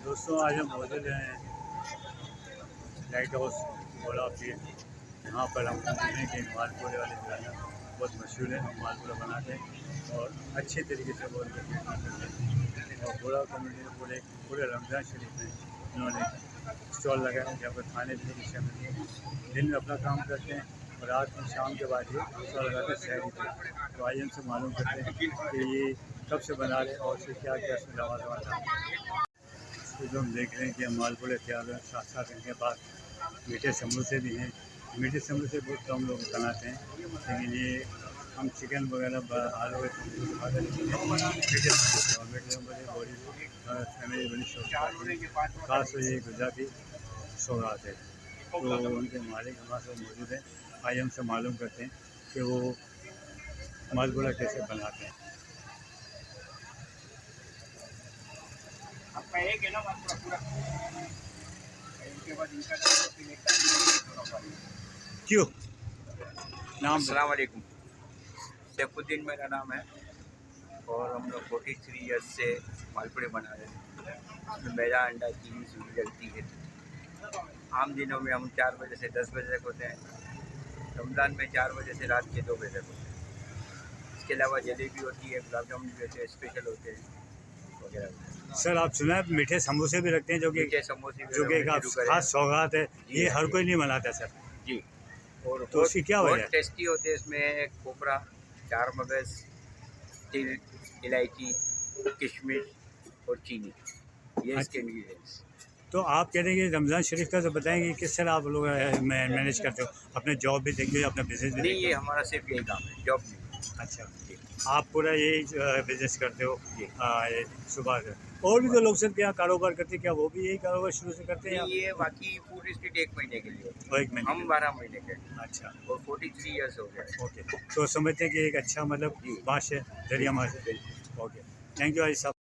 दोस्तों आज हम मौजूद हैं लाइट हाउस गोला पे। यहाँ पर हम कहते हैं कि मालपुड़े वाले जो है ना बहुत मशहूर है। हम मालपुड़ा बनाते हैं और अच्छे तरीके से वो उनके करते हैं। और गोला कम्युनिटी में पूरे रमज़ान शरीफ में उन्होंने स्टॉल लगाया है जहाँ पर खाने पीने की चीज़ें मिलती हैं। दिन में अपना काम करते हैं और रात में शाम के बाद ये स्टॉल लगाते हैं शहरी पर। तो आइए हमसे मालूम करते हैं कि ये कब से बना रहे हैं और फिर क्या क्या इसमें लवाज़ था। जो हम देख रहे हैं कि मालपुड़े तैयार हैं, साथ साथ इनके पास मीठे समोसे भी हैं। मीठे समोसे बहुत कम लोग बनाते हैं, लेकिन ये हम चिकन वगैरह आलू के समोसे खाते हैं, मीठे समोसे और मीठे समोसे बड़ी फैमिली बड़ी शौक खास तो ये गुजराती सौगात है। तो उनके मालिक हमारे साथ मौजूद हैं। आइए हमसे मालूम करते हैं कि वो मालपुड़ा कैसे बनाते हैं। आपका एक है ना पूरा इनके बाद इनका क्यों नाम? अस्सलाम वालेकुम, सैफुद्दीन मेरा नाम है और हम लोग 43 ईयर्स से मालपुड़े बना रहे हैं। इसमें मैदा अंडा चीनी सूजी डलती है। आम दिनों में हम 4 बजे से 10 बजे तक होते हैं। रमज़ान में 4 बजे से रात के 2 बजे तक होते हैं। इसके अलावा जलेबी होती है, गुलाब जामुन भी होते हैं, स्पेशल होते हैं वगैरह। सर आप सुना है मीठे समोसे भी रखते हैं जो कि एक खास सौगात है, ये हर कोई नहीं बनाता सर जी। और तो उसकी क्या वजह है? टेस्टी होते हैं। इसमें कोपरा, चार मगज, तिल, इलायची, किशमिश और चीनी, ये इसके इंग्रीडियंट्स। तो आप कह रहे हैं कि रमज़ान शरीफ का तो बताएंगे किस तरह आप लोग मैनेज करते हो? अपने जॉब भी देखते हो, अपना बिजनेस भी नहीं, देखते ये हो? हमारा सिर्फ यही काम है, जॉब नहीं। अच्छा, आप पूरा यही बिजनेस करते हो जी। ये सुबह से? और भी जो लोग सर क्या कारोबार करते हैं, क्या वो भी यही कारोबार शुरू से करते हैं? नहीं, ये बाकी फूड स्ट्रीट 1 महीने के लिए, एक महीने हम 12 महीने के। अच्छा, और 43 ईयर्स हो गए। ओके। तो समझते हैं कि एक अच्छा मतलब जी। माश है, जरिया माश है। ओके, थैंक यू भाई साहब।